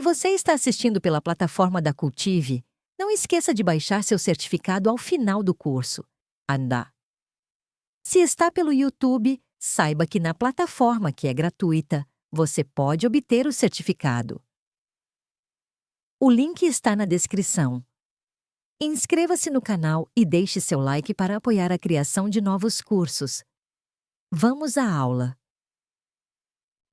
você está assistindo pela plataforma da Cultive, não esqueça de baixar seu certificado ao final do curso. Andar. Se está pelo YouTube, saiba que na plataforma, que é gratuita, você pode obter o certificado. O link está na descrição. Inscreva-se no canal e deixe seu like para apoiar a criação de novos cursos. Vamos à aula.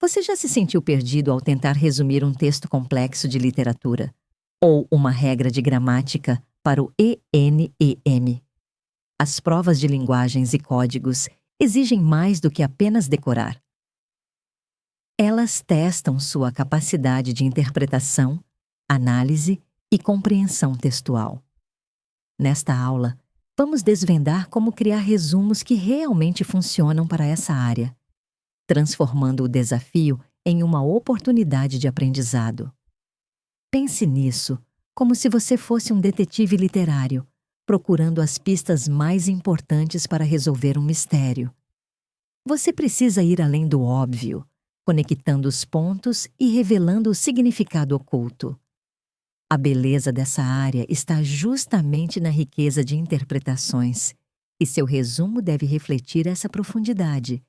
Você já se sentiu perdido ao tentar resumir um texto complexo de literatura ou uma regra de gramática para o ENEM? As provas de linguagens e códigos exigem mais do que apenas decorar. Elas testam sua capacidade de interpretação, análise e compreensão textual. Nesta aula, vamos desvendar como criar resumos que realmente funcionam para essa área, transformando o desafio em uma oportunidade de aprendizado. Pense nisso como se você fosse um detetive literário, procurando as pistas mais importantes para resolver um mistério. Você precisa ir além do óbvio, conectando os pontos e revelando o significado oculto. A beleza dessa área está justamente na riqueza de interpretações, e seu resumo deve refletir essa profundidade.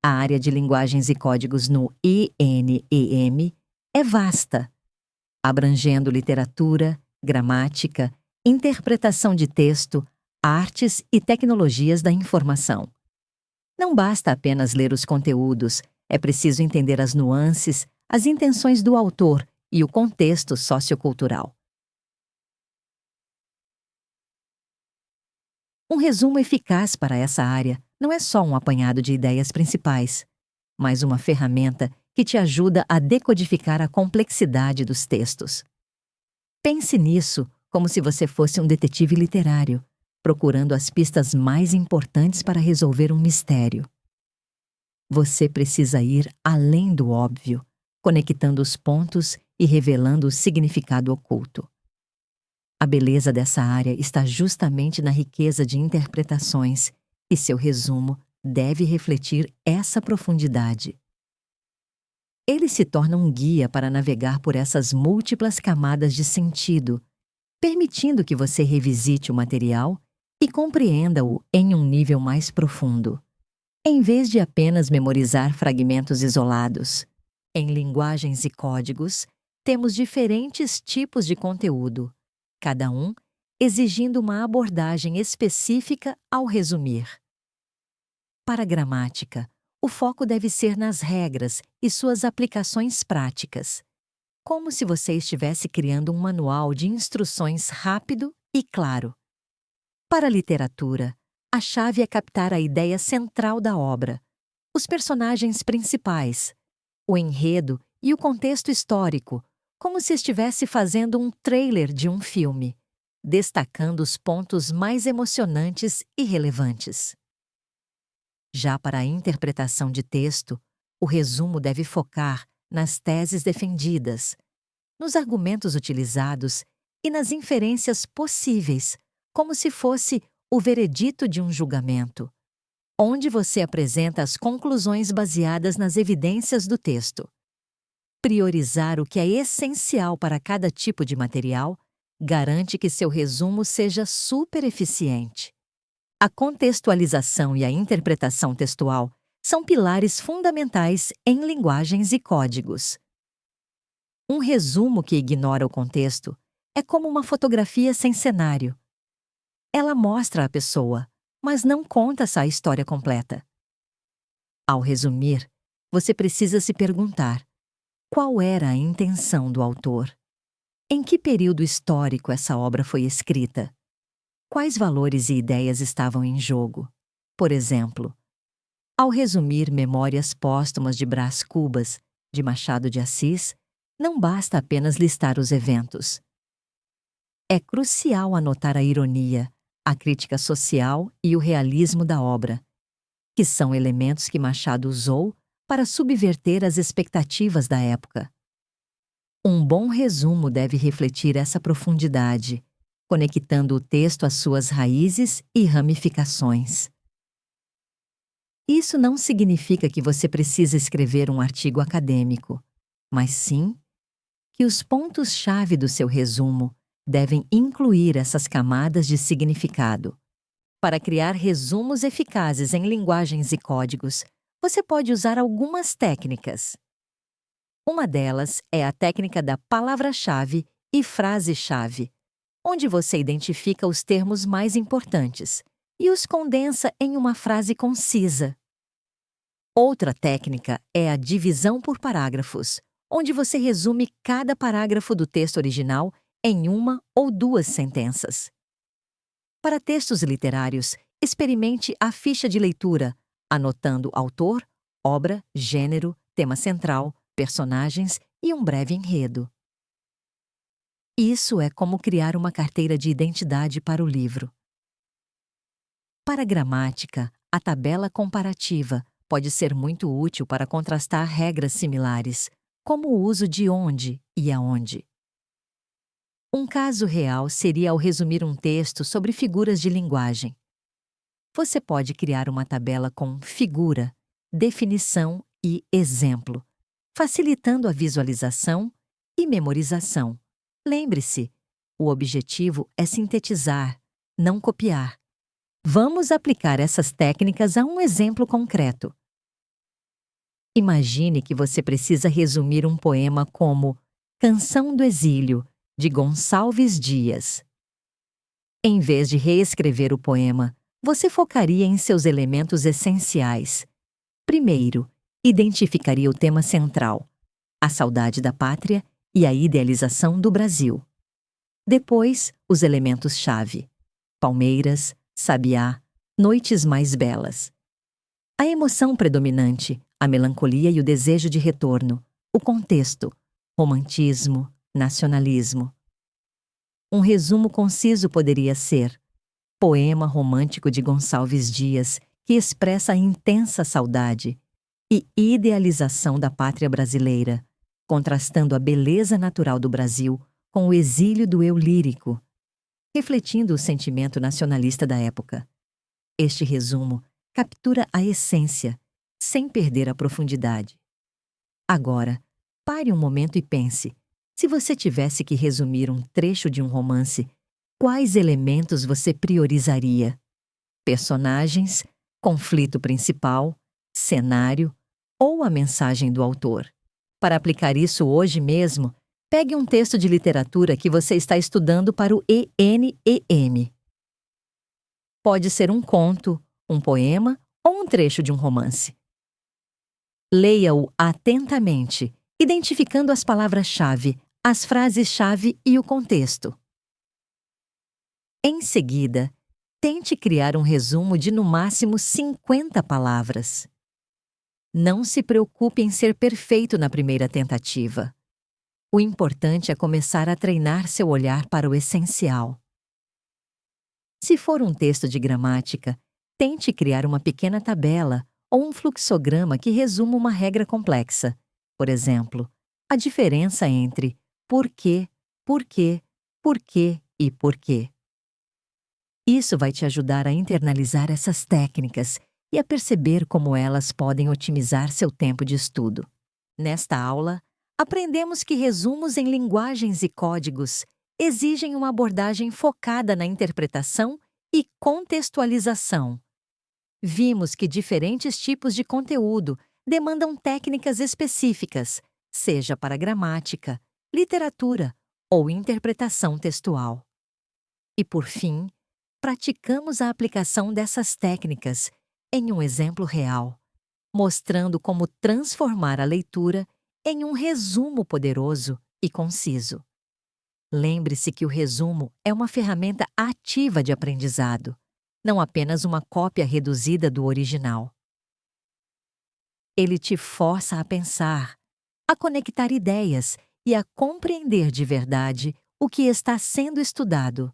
A área de linguagens e códigos no ENEM é vasta, abrangendo literatura, gramática, interpretação de texto, artes e tecnologias da informação. Não basta apenas ler os conteúdos, é preciso entender as nuances, as intenções do autor e o contexto sociocultural. Um resumo eficaz para essa área não é só um apanhado de ideias principais, mas uma ferramenta que te ajuda a decodificar a complexidade dos textos. Pense nisso como se você fosse um detetive literário, procurando as pistas mais importantes para resolver um mistério. Você precisa ir além do óbvio, conectando os pontos e revelando o significado oculto. A beleza dessa área está justamente na riqueza de interpretações, e seu resumo deve refletir essa profundidade. Ele se torna um guia para navegar por essas múltiplas camadas de sentido, permitindo que você revisite o material e compreenda-o em um nível mais profundo, em vez de apenas memorizar fragmentos isolados. Em linguagens e códigos, temos diferentes tipos de conteúdo, cada um exigindo uma abordagem específica ao resumir. Para a gramática, o foco deve ser nas regras e suas aplicações práticas, como se você estivesse criando um manual de instruções rápido e claro. Para a literatura, a chave é captar a ideia central da obra, os personagens principais, o enredo e o contexto histórico, como se estivesse fazendo um trailer de um filme, destacando os pontos mais emocionantes e relevantes. Já para a interpretação de texto, o resumo deve focar nas teses defendidas, nos argumentos utilizados e nas inferências possíveis, como se fosse o veredito de um julgamento, onde você apresenta as conclusões baseadas nas evidências do texto. Priorizar o que é essencial para cada tipo de material garante que seu resumo seja super eficiente. A contextualização e a interpretação textual são pilares fundamentais em linguagens e códigos. Um resumo que ignora o contexto é como uma fotografia sem cenário. Ela mostra a pessoa, mas não conta a história completa. Ao resumir, você precisa se perguntar: qual era a intenção do autor? Em que período histórico essa obra foi escrita? Quais valores e ideias estavam em jogo? Por exemplo, ao resumir Memórias Póstumas de Brás Cubas, de Machado de Assis, não basta apenas listar os eventos. É crucial anotar a ironia, a crítica social e o realismo da obra, que são elementos que Machado usou para subverter as expectativas da época. Um bom resumo deve refletir essa profundidade, conectando o texto às suas raízes e ramificações. Isso não significa que você precisa escrever um artigo acadêmico. mas sim que os pontos-chave do seu resumo devem incluir essas camadas de significado. Para criar resumos eficazes em linguagens e códigos, você pode usar algumas técnicas. Uma delas é a técnica da palavra-chave e frase-chave, onde você identifica os termos mais importantes e os condensa em uma frase concisa. Outra técnica é a divisão por parágrafos, onde você resume cada parágrafo do texto original em uma ou duas sentenças. Para textos literários, experimente a ficha de leitura, anotando autor, obra, gênero, tema central, personagens e um breve enredo. Isso é como criar uma carteira de identidade para o livro. Para a gramática, a tabela comparativa pode ser muito útil para contrastar regras similares, como o uso de onde e aonde. Um caso real seria ao resumir um texto sobre figuras de linguagem. Você pode criar uma tabela com figura, definição e exemplo, facilitando a visualização e memorização. Lembre-se, o objetivo é sintetizar, não copiar. Vamos aplicar essas técnicas a um exemplo concreto. Imagine que você precisa resumir um poema como Canção do Exílio, de Gonçalves Dias. Em vez de reescrever o poema, você focaria em seus elementos essenciais. Primeiro, identificaria o tema central, a saudade da pátria e a idealização do Brasil. Depois, os elementos-chave: palmeiras, sabiá, noites mais belas. A emoção predominante, a melancolia e o desejo de retorno. O contexto: romantismo, nacionalismo. Um resumo conciso poderia ser: poema romântico de Gonçalves Dias que expressa a intensa saudade e idealização da pátria brasileira, contrastando a beleza natural do Brasil com o exílio do eu lírico, refletindo o sentimento nacionalista da época. Este resumo captura a essência, sem perder a profundidade. Agora, pare um momento e pense: se você tivesse que resumir um trecho de um romance, quais elementos você priorizaria? Personagens, conflito principal, cenário ou a mensagem do autor? Para aplicar isso hoje mesmo, pegue um texto de literatura que você está estudando para o ENEM. Pode ser um conto, um poema ou um trecho de um romance. Leia-o atentamente, identificando as palavras-chave, as frases-chave e o contexto. Em seguida, tente criar um resumo de no máximo 50 palavras. Não se preocupe em ser perfeito na primeira tentativa. O importante é começar a treinar seu olhar para o essencial. Se for um texto de gramática, tente criar uma pequena tabela ou um fluxograma que resuma uma regra complexa. Por exemplo, a diferença entre porquê, porquê, porquê e porquê. Isso vai te ajudar a internalizar essas técnicas e a perceber como elas podem otimizar seu tempo de estudo. Nesta aula, aprendemos que resumos em linguagens e códigos exigem uma abordagem focada na interpretação e contextualização. Vimos que diferentes tipos de conteúdo demandam técnicas específicas, seja para gramática, literatura ou interpretação textual. E, por fim, praticamos a aplicação dessas técnicas em um exemplo real, mostrando como transformar a leitura em um resumo poderoso e conciso. Lembre-se que o resumo é uma ferramenta ativa de aprendizado, não apenas uma cópia reduzida do original. Ele te força a pensar, a conectar ideias e a compreender de verdade o que está sendo estudado.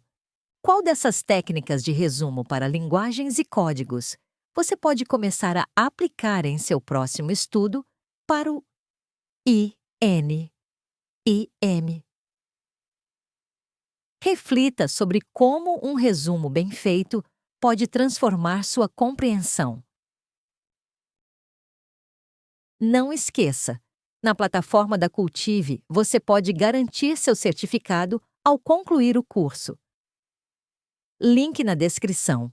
Qual dessas técnicas de resumo para linguagens e códigos você pode começar a aplicar em seu próximo estudo para o ENEM? Reflita sobre como um resumo bem feito pode transformar sua compreensão. Não esqueça, Na plataforma da Cultive, você pode garantir seu certificado ao concluir o curso. Link na descrição.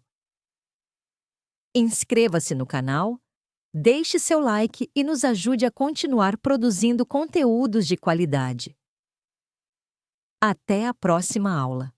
Inscreva-se no canal, deixe seu like e nos ajude a continuar produzindo conteúdos de qualidade. Até a próxima aula!